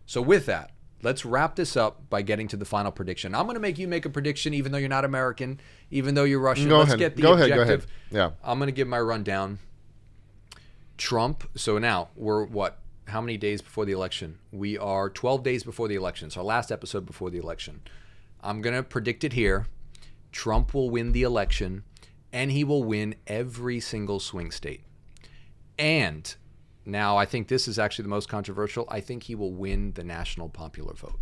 So with that, let's wrap this up by getting to the final prediction. I'm going to make you make a prediction, even though you're not American, even though you're Russian. Let's get the objective. Go ahead. Yeah. I'm going to give my rundown. Trump. So now we're what? How many days before the election? We are 12 days before the election. It's our last episode before the election. I'm going to predict it here. Trump will win the election, and he will win every single swing state. And now I think this is actually the most controversial. I think he will win the national popular vote.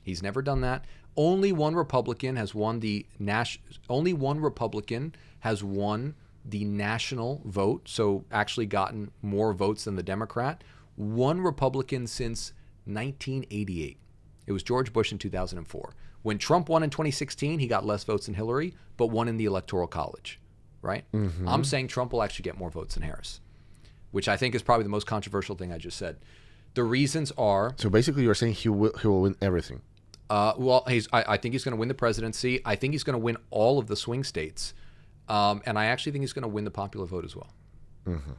He's never done that. Only one Republican has won the national vote, so actually gotten more votes than the Democrat. One Republican since 1988. It was George Bush in 2004. When Trump won in 2016, he got less votes than Hillary, but won in the Electoral College, right? Mm-hmm. I'm saying Trump will actually get more votes than Harris, which I think is probably the most controversial thing I just said. The reasons are... So basically you're saying he will win everything. I think he's going to win the presidency. I think he's going to win all of the swing states. And I actually think he's going to win the popular vote as well. Mm-hmm.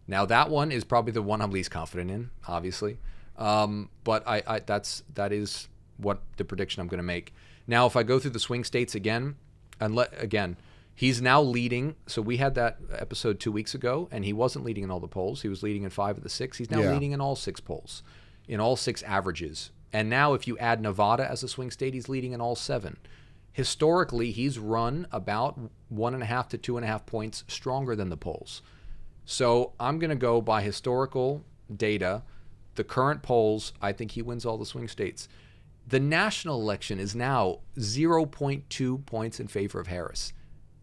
Now, that one is probably the one I'm least confident in, obviously. But that is what the prediction I'm going to make. Now, if I go through the swing states again, he's now leading. So we had that episode 2 weeks ago, and he wasn't leading in all the polls. He was leading in 5 of the 6. He's now leading in all 6 polls, in all 6 averages. And now if you add Nevada as a swing state, he's leading in all 7. Historically, he's run about 1.5 to 2.5 points stronger than the polls. So I'm going to go by historical data. The current polls, I think he wins all the swing states. The national election is now 0.2 points in favor of Harris.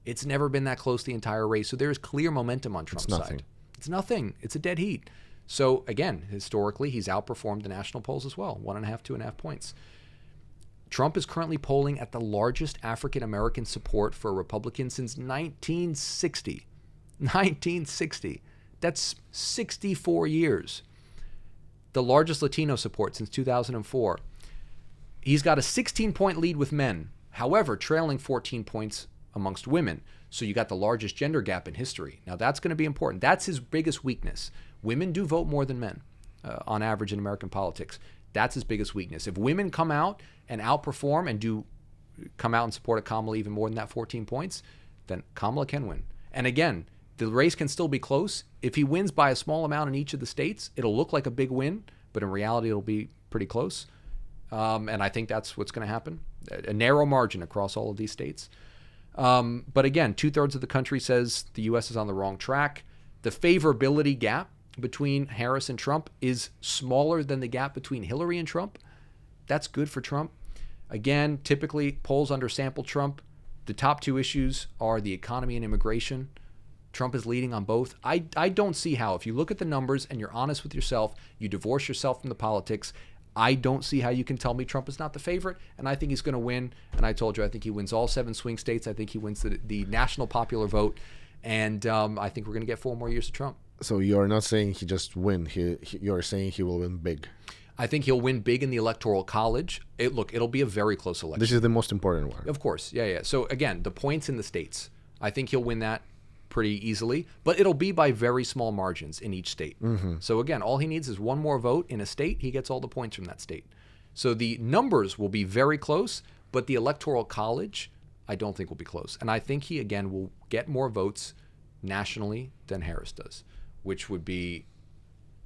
It's never been that close the entire race. So there is clear momentum on Trump's side. It's nothing. It's a dead heat. So again, historically, he's outperformed the national polls as well, 1.5, 2.5 points. Trump is currently polling at the largest African-American support for a Republican since 1960. 1960. That's 64 years. The largest Latino support since 2004. He's got a 16-point lead with men, however, trailing 14 points amongst women. So you got the largest gender gap in history. Now that's going to be important. That's his biggest weakness. Women do vote more than men on average in American politics. That's his biggest weakness. If women come out and outperform and do come out and support Kamala even more than that 14 points, then Kamala can win. And again, the race can still be close. If he wins by a small amount in each of the states, it'll look like a big win, but in reality, it'll be pretty close. And I think that's what's going to happen. A narrow margin across all of these states. But again, 2/3 of the country says the U.S. is on the wrong track. The favorability gap between Harris and Trump is smaller than the gap between Hillary and Trump. That's good for Trump. Again, typically polls undersample Trump. The top 2 issues are the economy and immigration. Trump is leading on both. I don't see how, if you look at the numbers and you're honest with yourself, you divorce yourself from the politics, I don't see how you can tell me Trump is not the favorite, and I think he's going to win. And I told you, I think he wins all 7 swing states. I think he wins the national popular vote, and I think we're going to get 4 more years of Trump. So you're not saying he just win. You're saying he will win big. I think he'll win big in the Electoral College. It'll be a very close election. This is the most important one. Of course, yeah. So again, the points in the states, I think he'll win that pretty easily, but it'll be by very small margins in each state. Mm-hmm. So again, all he needs is 1 more vote in a state. He gets all the points from that state. So the numbers will be very close, but the Electoral College, I don't think will be close. And I think he, again, will get more votes nationally than Harris does, which would be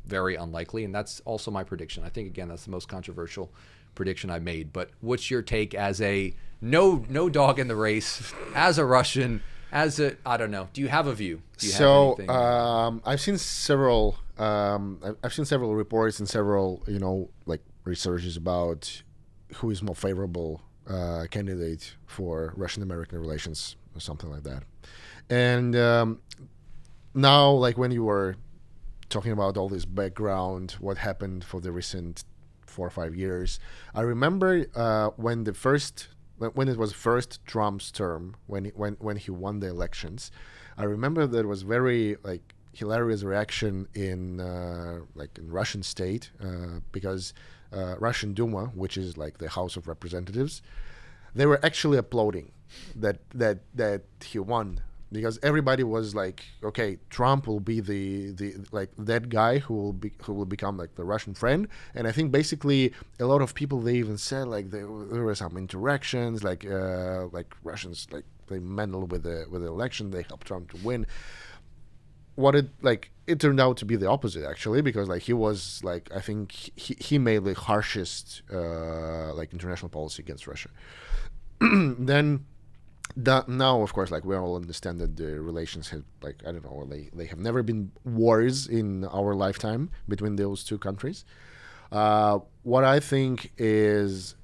very unlikely. And that's also my prediction. I think, again, that's the most controversial prediction I made. But what's your take as a no dog in the race, as a Russian, I don't know. Do you have a view? I've seen several reports and several, researches about who is more favorable candidate for Russian-American relations or something like that. And now, like when you were talking about all this background, what happened for the recent 4 or 5 years, I remember when it was first Trump's term, when he won the elections, I remember there was very hilarious reaction in Russian state because Russian Duma, which is like the House of Representatives, they were actually applauding that he won because everybody was like, okay, Trump will be the like that guy who will become like the Russian friend. And I think basically a lot of people, they even said like there were some interactions, like Russians, like they meddled with the election, they helped Trump to win. It turned out to be the opposite, actually, because like he was like, I think he made the harshest like international policy against Russia. Then now, of course, like we all understand that the relations have, like, I don't know, they have never been wars in our lifetime between those two countries. What I think is,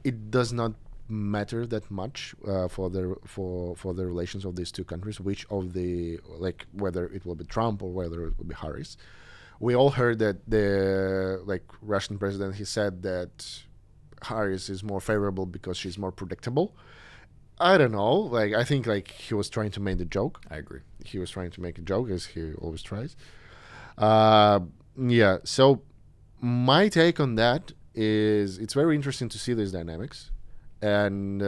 it does not matter that much for the relations of these two countries, which of the, like, whether it will be Trump or whether it will be Harris. We all heard that the like Russian president, he said that Harris is more favorable because she's more predictable. I don't know. Like, I think like he was trying to make the joke. I agree. He was trying to make a joke, as he always tries. Yeah. So my take on that is, it's very interesting to see these dynamics, and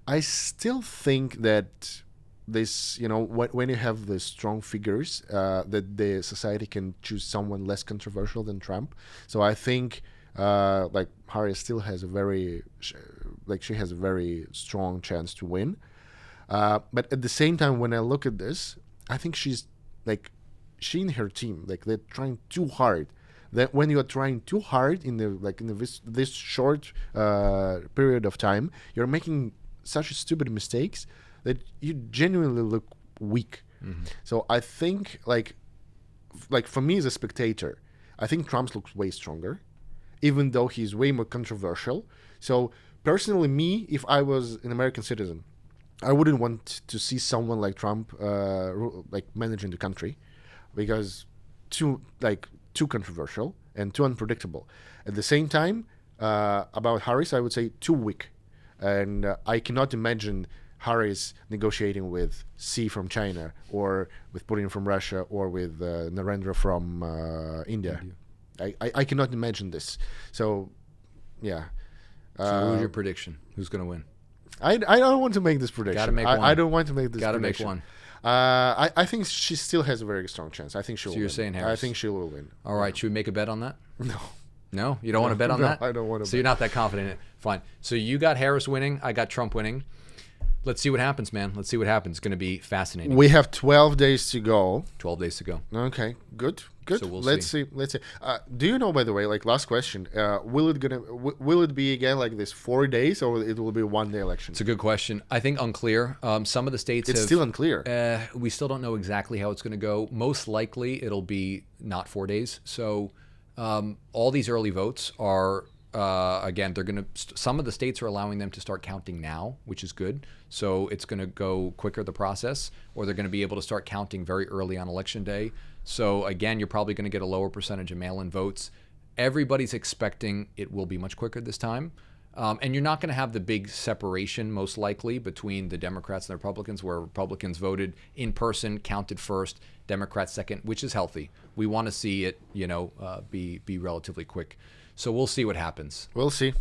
I still think that this, you know, when you have the strong figures, that the society can choose someone less controversial than Trump. So I think like Harris still has a very, like, she has a very strong chance to win. But at the same time, when I look at this, I think she's like, she and her team, like, they're trying too hard. That when you are trying too hard in this short period of time, you're making such stupid mistakes that you genuinely look weak. Mm-hmm. So I think like for me as a spectator, I think Trump looks way stronger, even though he's way more controversial. So personally, me, if I was an American citizen, I wouldn't want to see someone like Trump like managing the country, because too controversial and too unpredictable. At the same time, about Harris, I would say too weak, and I cannot imagine Harris negotiating with Xi from China, or with Putin from Russia, or with Narendra from India. I cannot imagine this. So, yeah. So who's your prediction? Who's going to win? I don't want to make this prediction. Gotta make one. I don't want to make this Gotta prediction. make one. I think she still has a very strong chance. I think she'll win. So you're saying Harris? I think she will win. All right. Should we make a bet on that? No. No? You don't want to bet on that? I don't want to. So you're not that confident in it. Fine. So you got Harris winning. I got Trump winning. Let's see what happens, man. Let's see what happens. It's going to be fascinating. We have 12 days to go. 12 days to go. Okay, good. So we'll Let's see. Do you know, by the way, like, last question, will it be again like this 4 days, or it will be 1 day election? It's a good question. I think unclear. Some of the states It's still unclear. We still don't know exactly how it's going to go. Most likely it'll be not 4 days. So all these early votes are, again, they're going to, some of the states are allowing them to start counting now, which is good. So it's going to go quicker, the process, or they're going to be able to start counting very early on election day. So again, you're probably going to get a lower percentage of mail-in votes. Everybody's expecting it will be much quicker this time. And you're not going to have the big separation, most likely, between the Democrats and the Republicans, where Republicans voted in person, counted first, Democrats second, which is healthy. We want to see it, be relatively quick. So we'll see what happens. We'll see.